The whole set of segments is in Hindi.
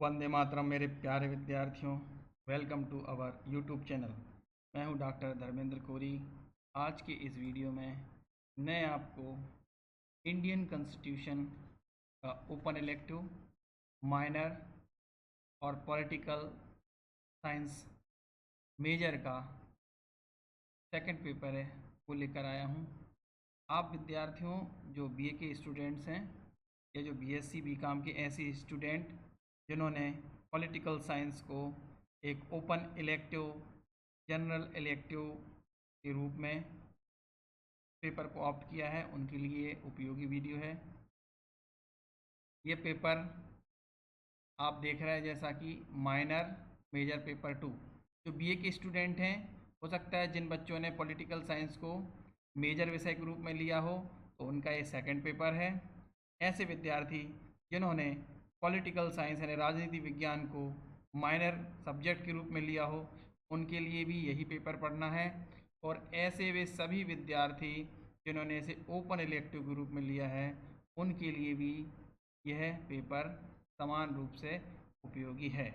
वंदे मातरम मेरे प्यारे विद्यार्थियों। Welcome to our YouTube channel. मैं हूं डॉक्टर धर्मेंद्र कोरी। आज के इस वीडियो में मैं आपको इंडियन कॉन्स्टिट्यूशन का ओपन इलेक्टिव, माइनर और पॉलिटिकल साइंस मेजर का सेकंड पेपर है वो लेकर आया हूं। आप विद्यार्थियों जो बीए के स्टूडेंट्स हैं या जो बीएससी बीकॉम के ऐसे स्टूडेंट जिन्होंने पॉलिटिकल साइंस को एक ओपन इलेक्टिव, जनरल इलेक्टिव के रूप में पेपर को ऑप्ट किया है, उनके लिए उपयोगी वीडियो है। ये पेपर आप देख रहे हैं जैसा कि माइनर मेजर पेपर 2। जो बीए के स्टूडेंट हैं, हो सकता है जिन बच्चों ने पॉलिटिकल साइंस को मेजर विषय के रूप में लिया हो तो उनका ये सेकंड पेपर है। ऐसे विद्यार्थी जिन्होंने पॉलिटिकल साइंस यानी राजनीति विज्ञान को माइनर सब्जेक्ट के रूप में लिया हो उनके लिए भी यही पेपर पढ़ना है। और ऐसे वे सभी विद्यार्थी जिन्होंने इसे ओपन इलेक्टिव के रूप में लिया है उनके लिए भी यह पेपर समान रूप से उपयोगी है।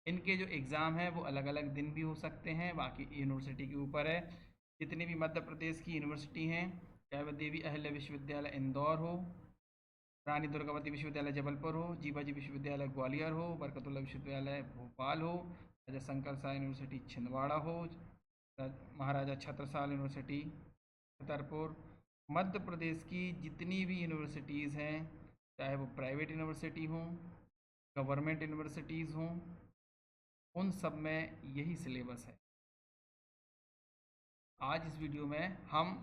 इनके जो एग्ज़ाम हैं वो अलग अलग दिन भी हो सकते हैं, बाकी यूनिवर्सिटी के ऊपर है। जितनी भी मध्य प्रदेश की यूनिवर्सिटी हैं, चाहे वह देवी अहिल्या विश्वविद्यालय इंदौर हो, रानी दुर्गावती विश्वविद्यालय जबलपुर हो, जीवाजी विश्वविद्यालय ग्वालियर हो, बरकतुल्ला विश्वविद्यालय भोपाल हो, राजा शंकर शाह यूनिवर्सिटी छिंदवाड़ा हो, महाराजा छत्रसाल यूनिवर्सिटी छतरपुर, मध्य प्रदेश की जितनी भी यूनिवर्सिटीज़ हैं, चाहे वो प्राइवेट यूनिवर्सिटी हों, गवर्नमेंट यूनिवर्सिटीज़ हों, उन सब में यही सिलेबस है। आज इस वीडियो में हम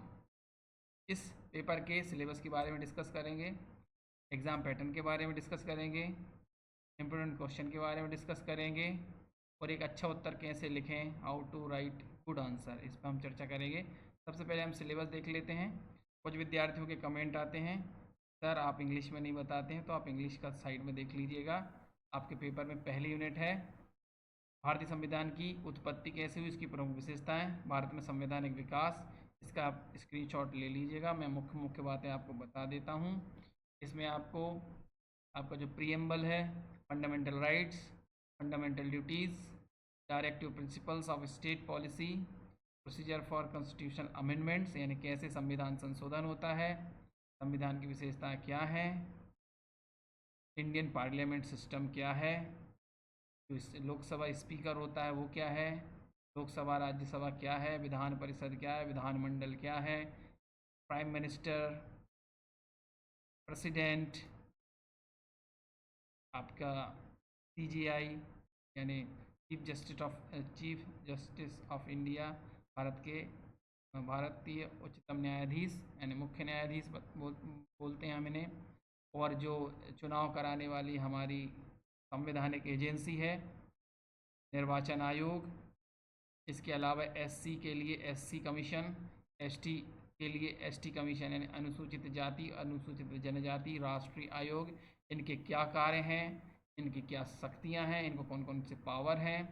इस पेपर के सिलेबस के बारे में डिस्कस करेंगे, एग्ज़ाम पैटर्न के बारे में डिस्कस करेंगे, इम्पोर्टेंट क्वेश्चन के बारे में डिस्कस करेंगे और एक अच्छा उत्तर कैसे लिखें, how to write good answer, इस पर हम चर्चा करेंगे। सबसे पहले हम सिलेबस देख लेते हैं। कुछ विद्यार्थियों के कमेंट आते हैं, सर आप इंग्लिश में नहीं बताते हैं, तो आप इंग्लिश का साइड में देख लीजिएगा। आपके पेपर में पहली यूनिट है भारतीय संविधान की उत्पत्ति कैसे हुई, इसकी प्रमुख विशेषताएं, भारत में संवैधानिक विकास। इसका आप स्क्रीनशॉट ले लीजिएगा। मैं मुख्य मुख्य बातें आपको बता देता हूँ। इसमें आपको आपका जो प्रीएम्बल है, fundamental rights, fundamental duties, directive principles of state policy, procedure for constitutional amendments यानी कैसे संविधान संशोधन होता है, संविधान की विशेषताएं क्या हैं, इंडियन पार्लियामेंट सिस्टम क्या है, जो लोकसभा स्पीकर होता है वो क्या है, लोकसभा राज्यसभा क्या है, विधान परिषद क्या है, विधानमंडल क्या है, प्राइम मिनिस्टर, प्रेसिडेंट, आपका सीजीआई यानी चीफ जस्टिस ऑफ इंडिया, भारतीय उच्चतम न्यायाधीश यानी मुख्य न्यायाधीश बोलते हैं हम इन्हें। और जो चुनाव कराने वाली हमारी संवैधानिक एजेंसी है, निर्वाचन आयोग। इसके अलावा एससी के लिए एससी कमीशन, एसटी के लिए एसटी कमीशन यानी अनुसूचित जाति अनुसूचित जनजाति राष्ट्रीय आयोग। इनके क्या कार्य हैं, इनकी क्या शक्तियां हैं, इनको कौन कौन से पावर हैं,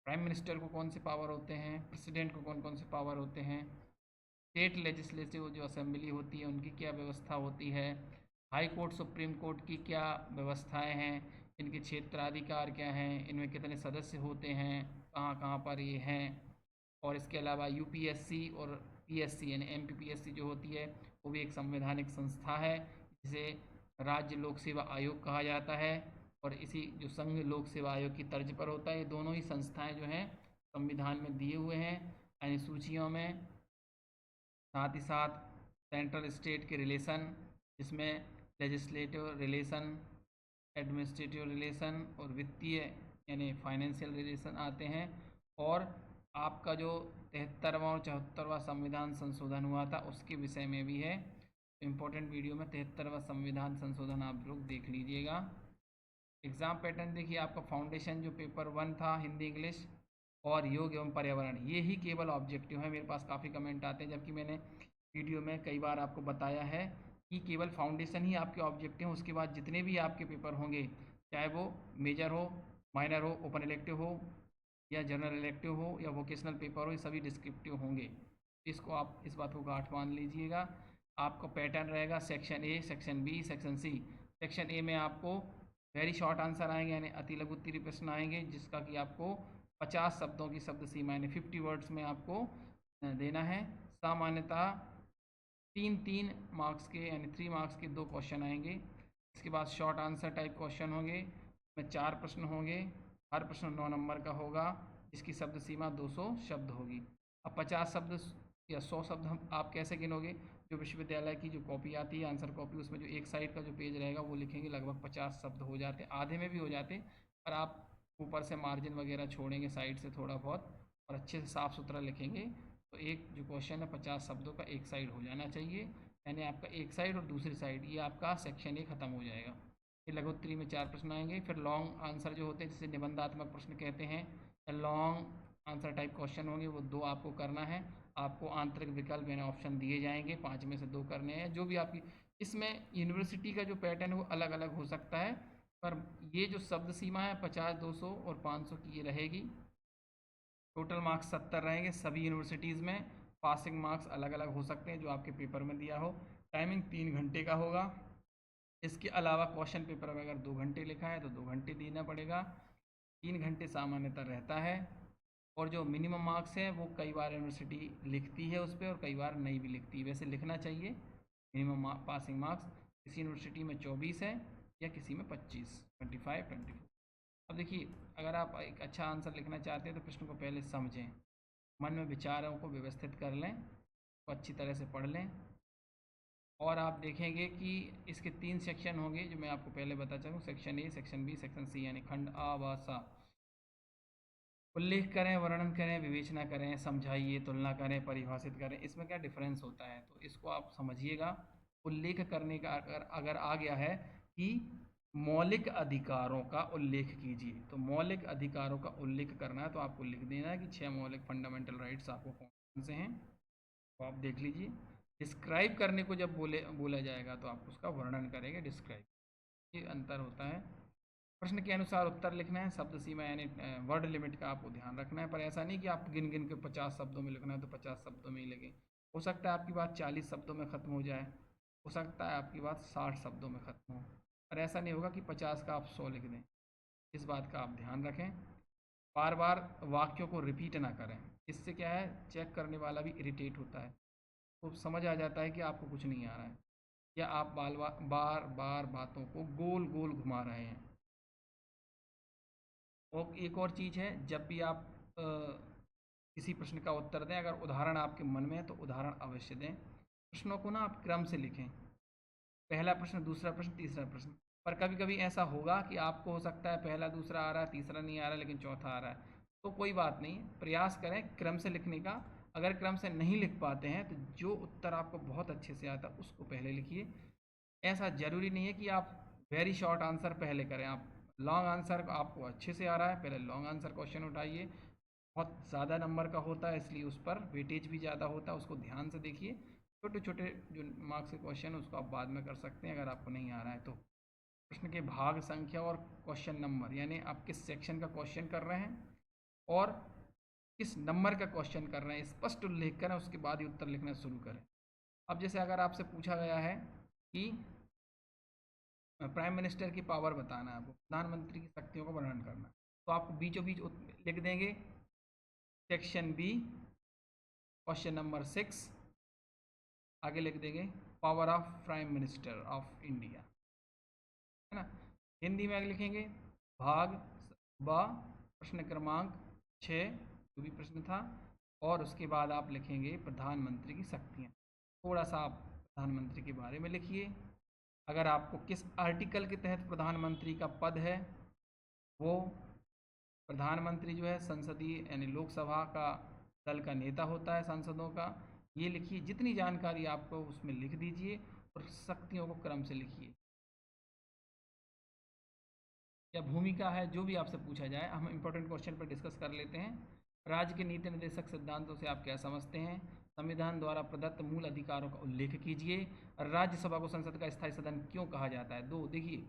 प्राइम मिनिस्टर को कौन से पावर होते हैं, प्रेसिडेंट को कौन कौन से पावर होते हैं, स्टेट लेजिस्लेटिव जो असेंबली होती है उनकी क्या व्यवस्था होती है, हाई कोर्ट सुप्रीम कोर्ट की क्या व्यवस्थाएं हैं, इनके क्षेत्राधिकार क्या हैं, इनमें कितने सदस्य होते हैं, कहाँ कहाँ पर ये हैं। और इसके अलावा यूपीएससी और पीएससी यानी एमपीपीएससी जो होती है वो भी एक संवैधानिक संस्था है, जिसे राज्य लोक सेवा आयोग कहा जाता है और इसी जो संघ लोक सेवा आयोग की तर्ज पर होता है। ये दोनों ही संस्थाएं जो हैं संविधान में दिए हुए हैं अनुसूचियों में। साथ ही साथ सेंट्रल स्टेट के रिलेशन, जिसमें लेजिस्लेटिव रिलेशन, एडमिनिस्ट्रेटिव रिलेशन और वित्तीय यानी फाइनेंशियल रिलेशन आते हैं। और आपका जो 73वां और 74वां संविधान संशोधन हुआ था उसके विषय में भी है। इम्पोर्टेंट वीडियो में 73वां संविधान संशोधन आप लोग देख लीजिएगा। एग्ज़ाम पैटर्न देखिए, आपका फाउंडेशन जो पेपर 1 था हिंदी इंग्लिश और योग एवं पर्यावरण, ये ही केवल ऑब्जेक्टिव है। मेरे पास काफ़ी कमेंट आते हैं, जबकि मैंने वीडियो में कई बार आपको बताया है कि केवल फाउंडेशन ही आपके ऑब्जेक्टिव हैं। उसके बाद जितने भी आपके पेपर होंगे, चाहे वो मेजर हो, माइनर हो, ओपन इलेक्टिव हो या जनरल इलेक्टिव हो या वोकेशनल पेपर हो, ये सभी डिस्क्रिप्टिव होंगे। इसको आप इस बात को गांठ मान लीजिएगा। आपका पैटर्न रहेगा section A, section B, section C. Section A में आपको वेरी शॉर्ट आंसर आएंगे यानी अति लघु उत्तरीय प्रश्न आएंगे जिसका कि आपको 50 शब्दों की शब्द सीमा यानी 50 वर्ड्स में आपको देना है। सामान्यतः 3 मार्क्स के यानी 3 मार्क्स के 2 क्वेश्चन आएंगे। इसके बाद शॉर्ट आंसर टाइप क्वेश्चन होंगे, इसमें 4 प्रश्न होंगे, हर प्रश्न 9 नंबर का होगा, जिसकी शब्द सीमा 200 शब्द होगी। अब 50 शब्द या 100 शब्द हम आप कैसे गिनोगे? जो विश्वविद्यालय की जो कॉपी आती है आंसर कॉपी, उसमें जो एक साइड का जो पेज रहेगा वो लिखेंगे, लगभग 50 शब्द हो जाते, आधे में भी हो जाते, पर आप ऊपर से मार्जिन वगैरह छोड़ेंगे साइड से थोड़ा बहुत और अच्छे से साफ़ सुथरा लिखेंगे तो एक जो क्वेश्चन है 50 शब्दों का एक साइड हो जाना चाहिए, यानी आपका एक साइड और दूसरी साइड ये आपका सेक्शन ही खत्म हो जाएगा। फिर लघु उत्तरीय में 4 प्रश्न आएंगे। फिर लॉन्ग आंसर जो होते हैं जिसे निबंधात्मक प्रश्न कहते हैं या लॉन्ग आंसर टाइप क्वेश्चन होंगे, वो 2 आपको करना है। आपको आंतरिक विकल्प यानी ऑप्शन दिए जाएंगे, 5 में से 2 करने हैं। जो भी आपकी इसमें यूनिवर्सिटी का जो पैटर्न है वो अलग अलग हो सकता है, पर ये जो शब्द सीमा है 50, 200 और 500 की ये रहेगी। टोटल मार्क्स 70 रहेंगे सभी यूनिवर्सिटीज़ में। पासिंग मार्क्स अलग अलग हो सकते हैं जो आपके पेपर में दिया हो। टाइमिंग 3 घंटे का होगा। इसके अलावा क्वेश्चन पेपर में अगर 2 घंटे लिखा है तो 2 घंटे देना पड़ेगा। 3 घंटे सामान्यतः रहता है। और जो मिनिमम मार्क्स है वो कई बार यूनिवर्सिटी लिखती है उस पर और कई बार नहीं भी लिखती, वैसे लिखना चाहिए। मिनिमम पासिंग मार्क्स किसी यूनिवर्सिटी में 24 है या किसी में 25, 25, 24। अब देखिए, अगर आप एक अच्छा आंसर लिखना चाहते हैं तो प्रश्न को पहले समझें, मन में विचारों को व्यवस्थित कर लें, तो अच्छी तरह से पढ़ लें। और आप देखेंगे कि इसके 3 सेक्शन होंगे जो मैं आपको पहले बता चलूँ, section A, section B, section C, यानी खंड आ, व, सा। उल्लेख करें, वर्णन करें, विवेचना करें, समझाइए, तुलना करें, परिभाषित करें। इसमें क्या डिफरेंस होता है तो इसको आप समझिएगा। उल्लेख करने का अगर आ गया है कि मौलिक अधिकारों का उल्लेख कीजिए, तो मौलिक अधिकारों का उल्लेख करना है तो आपको लिख देना है कि 6 मौलिक फंडामेंटल राइट्स आपको कौन से हैं, तो आप देख लीजिए। डिस्क्राइब करने को जब बोला जाएगा तो आप उसका वर्णन करेंगे, डिस्क्राइब, ये अंतर होता है। प्रश्न के अनुसार उत्तर लिखना है, शब्द सीमा यानी वर्ड लिमिट का आपको ध्यान रखना है, पर ऐसा नहीं कि आप गिन गिन के 50 शब्दों में लिखना है तो 50 शब्दों में ही लगे। हो सकता है आपकी बात 40 शब्दों में ख़त्म हो जाए, हो सकता है आपकी बात 60 शब्दों में ख़त्म हो, पर ऐसा नहीं होगा कि 50 का आप 100 लिख दें। इस बात का आप ध्यान रखें। बार बार वाक्यों को रिपीट ना करें, इससे क्या है चेक करने वाला भी इरिटेट होता है, तो समझ आ जाता है कि आपको कुछ नहीं आ रहा है या आप बार बार बातों को गोल गोल घुमा रहे हैं। और एक और चीज़ है, जब भी आप किसी प्रश्न का उत्तर दें, अगर उदाहरण आपके मन में है तो उदाहरण अवश्य दें। प्रश्नों को ना आप क्रम से लिखें, पहला प्रश्न, दूसरा प्रश्न, तीसरा प्रश्न। पर कभी कभी ऐसा होगा कि आपको हो सकता है पहला दूसरा आ रहा है, तीसरा नहीं आ रहा लेकिन चौथा आ रहा है, तो कोई बात नहीं, प्रयास करें क्रम से लिखने का। अगर क्रम से नहीं लिख पाते हैं तो जो उत्तर आपको बहुत अच्छे से आता है उसको पहले लिखिए। ऐसा ज़रूरी नहीं है कि आप वेरी शॉर्ट आंसर पहले करें। आप लॉन्ग आंसर आपको अच्छे से आ रहा है, पहले लॉन्ग आंसर क्वेश्चन उठाइए, बहुत ज़्यादा नंबर का होता है इसलिए उस पर वेटेज भी ज़्यादा होता है, उसको ध्यान से देखिए। छोटे छोटे जो मार्क्स के क्वेश्चन उसको आप बाद में कर सकते हैं अगर आपको नहीं आ रहा है तो। प्रश्न के भाग संख्या और क्वेश्चन नंबर, यानी आप किस सेक्शन का क्वेश्चन कर रहे हैं और किस नंबर का क्वेश्चन कर रहे हैं, स्पष्ट उल्लेख करें, उसके बाद ही उत्तर लिखना शुरू करें। अब जैसे अगर आपसे पूछा गया है कि प्राइम मिनिस्टर की पावर बताना है, आपको प्रधानमंत्री की शक्तियों का वर्णन करना है, तो आपको बीचों बीच लिख देंगे सेक्शन बी क्वेश्चन नंबर 6, आगे लिख देंगे power of prime minister of India, है ना। हिंदी में आगे लिखेंगे भाग ब प्रश्न क्रमांक 6 जो भी प्रश्न था, और उसके बाद आप लिखेंगे प्रधानमंत्री की शक्तियाँ। थोड़ा सा आप प्रधानमंत्री के बारे में लिखिए। अगर आपको किस आर्टिकल के तहत प्रधानमंत्री का पद है, वो प्रधानमंत्री जो है संसदीय यानी लोकसभा का दल का नेता होता है, सांसदों का, ये लिखिए। जितनी जानकारी आपको उसमें लिख दीजिए और शक्तियों को क्रम से लिखिए। या भूमिका है, जो भी आपसे पूछा जाए, हम इंपॉर्टेंट क्वेश्चन पर डिस्कस कर लेते हैं। राज्य के नीति निर्देशक सिद्धांतों से आप क्या समझते हैं? संविधान द्वारा प्रदत्त मूल अधिकारों का उल्लेख कीजिए। राज्यसभा को संसद का स्थायी सदन क्यों कहा जाता है? दो देखिए,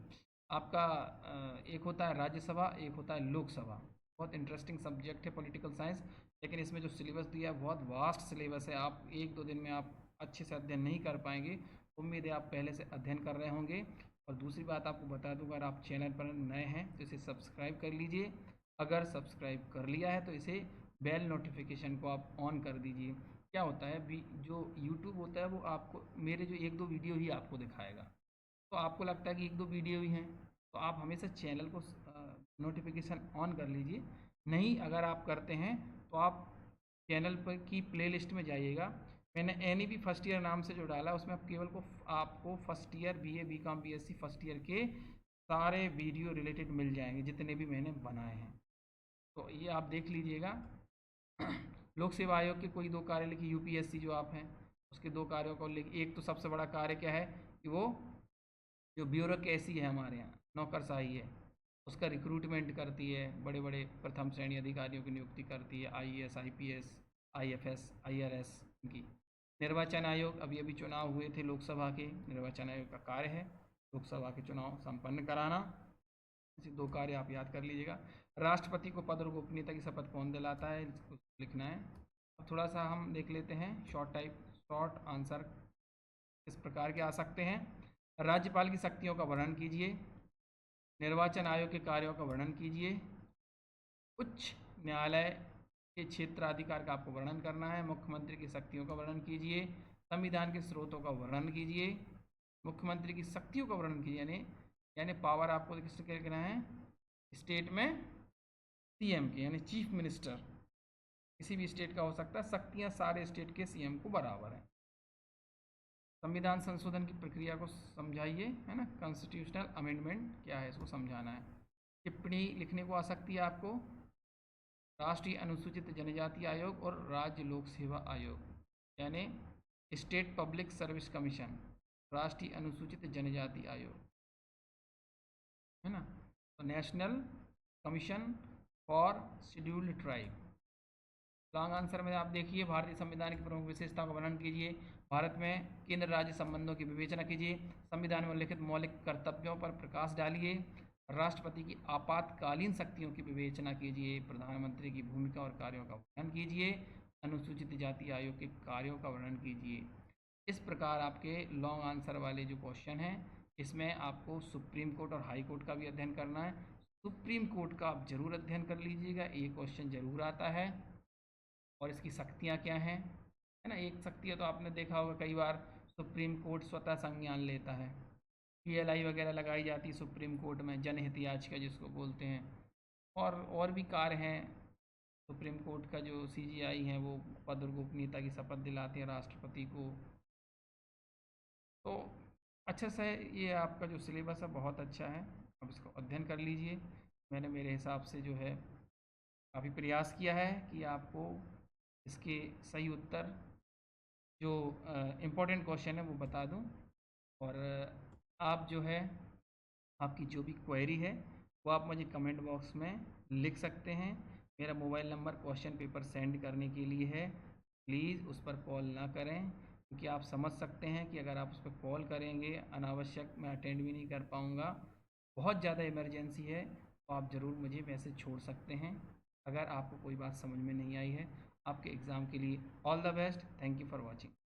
आपका एक होता है राज्यसभा, एक होता है लोकसभा। बहुत इंटरेस्टिंग सब्जेक्ट है पॉलिटिकल साइंस, लेकिन इसमें जो सिलेबस दिया है बहुत वास्ट सिलेबस है। आप 1-2 दिन में आप अच्छे से अध्ययन नहीं कर पाएंगे। उम्मीद है आप पहले से अध्ययन कर रहे होंगे। और दूसरी बात आपको बता दूं, अगर आप चैनल पर नए हैं तो इसे सब्सक्राइब कर लीजिए। अगर सब्सक्राइब कर लिया है तो इसे बेल नोटिफिकेशन को आप ऑन कर दीजिए। क्या होता है भी, जो यूट्यूब होता है वो आपको मेरे जो एक दो वीडियो ही आपको दिखाएगा, तो आपको लगता है कि एक दो वीडियो ही हैं, तो आप हमेशा चैनल को नोटिफिकेशन ऑन कर लीजिए। नहीं अगर आप करते हैं तो आप चैनल पर की प्लेलिस्ट में जाइएगा। मैंने NEP फर्स्ट ईयर नाम से जो डाला है उसमें आप केवल को आपको first year BA BCom BSc first year के सारे वीडियो रिलेटेड मिल जाएंगे जितने भी मैंने बनाए हैं, तो ये आप देख लीजिएगा। लोक सेवा आयोग के कोई दो कार्य लिखिए, UPSC जो आप हैं उसके दो कार्यों को लिखिए। एक तो सबसे बड़ा कार्य क्या है कि वो जो ब्यूरोक्रेसी है हमारे यहाँ, नौकरशाही है, उसका रिक्रूटमेंट करती है, बड़े बड़े प्रथम श्रेणी अधिकारियों की नियुक्ति करती है, IAS IPS IFS IRS की। निर्वाचन आयोग, अभी अभी चुनाव हुए थे लोकसभा के, निर्वाचन आयोग का कार्य है लोकसभा के चुनाव संपन्न कराना। ऐसे दो कार्य आप याद कर लीजिएगा। राष्ट्रपति को पद और गोपनीयता की शपथ कौन दिलाता है, इसको लिखना है। अब थोड़ा सा हम देख लेते हैं, शॉर्ट आंसर इस प्रकार के आ सकते हैं। राज्यपाल की शक्तियों का वर्णन कीजिए। निर्वाचन आयोग के कार्यों का वर्णन कीजिए। उच्च न्यायालय के क्षेत्राधिकार का आपको वर्णन करना है। मुख्यमंत्री की शक्तियों का वर्णन कीजिए। संविधान के स्रोतों का वर्णन कीजिए। मुख्यमंत्री की शक्तियों का वर्णन कीजिए, यानी पावर आपको किससे कहना है, स्टेट में CM के, यानी चीफ मिनिस्टर किसी भी स्टेट का हो सकता है। शक्तियां सारे स्टेट के CM को बराबर है। संविधान संशोधन की प्रक्रिया को समझाइए, है ना, कॉन्स्टिट्यूशनल अमेंडमेंट क्या है इसको समझाना है। टिप्पणी लिखने को आ सकती है आपको। राष्ट्रीय अनुसूचित जनजाति आयोग और राज्य लोक सेवा आयोग, यानी स्टेट पब्लिक सर्विस कमीशन, राष्ट्रीय अनुसूचित जनजाति आयोग, है ना, तो national commission for scheduled tribe. Long answer में आप देखिए, भारतीय संविधान की प्रमुख विशेषताओं का वर्णन कीजिए। भारत में केंद्र राज्य संबंधों की विवेचना कीजिए। संविधान में उल्लिखित मौलिक कर्तव्यों पर प्रकाश डालिए। राष्ट्रपति की आपातकालीन शक्तियों की विवेचना कीजिए। प्रधानमंत्री की भूमिका और कार्यों का वर्णन कीजिए। अनुसूचित जाति आयोग के कार्यों का वर्णन कीजिए। इस प्रकार आपके लॉन्ग आंसर वाले जो क्वेश्चन हैं, इसमें आपको सुप्रीम कोर्ट और हाई कोर्ट का भी अध्ययन करना है। सुप्रीम कोर्ट का आप जरूर अध्ययन कर लीजिएगा, ये क्वेश्चन जरूर आता है। और इसकी शक्तियाँ क्या हैं, है ना। एक शक्ति है तो आपने देखा होगा कई बार सुप्रीम कोर्ट स्वतः संज्ञान लेता है। PLI वगैरह लगाई जाती है सुप्रीम कोर्ट में, जनहित याचिका जिसको बोलते हैं। और भी कार्य हैं सुप्रीम कोर्ट का, जो CGI है वो पद और गोपनीयता की शपथ दिलाते हैं राष्ट्रपति को। तो अच्छा से ये आपका जो सिलेबस है बहुत अच्छा है, अब इसको अध्ययन कर लीजिए। मैंने मेरे हिसाब से जो है काफ़ी प्रयास किया है कि आपको इसके सही उत्तर, जो इम्पोर्टेंट क्वेश्चन है वो बता दूं। और आप जो है, आपकी जो भी क्वेरी है वो आप मुझे कमेंट बॉक्स में लिख सकते हैं। मेरा mobile number question paper send करने के लिए है, प्लीज़ उस पर कॉल ना करें, क्योंकि आप समझ सकते हैं कि अगर आप उस पर कॉल करेंगे अनावश्यक, मैं अटेंड भी नहीं कर पाऊँगा। बहुत ज़्यादा इमरजेंसी है तो आप ज़रूर मुझे मैसेज छोड़ सकते हैं अगर आपको कोई बात समझ में नहीं आई है। आपके एग्ज़ाम के लिए all the best. Thank you for watching.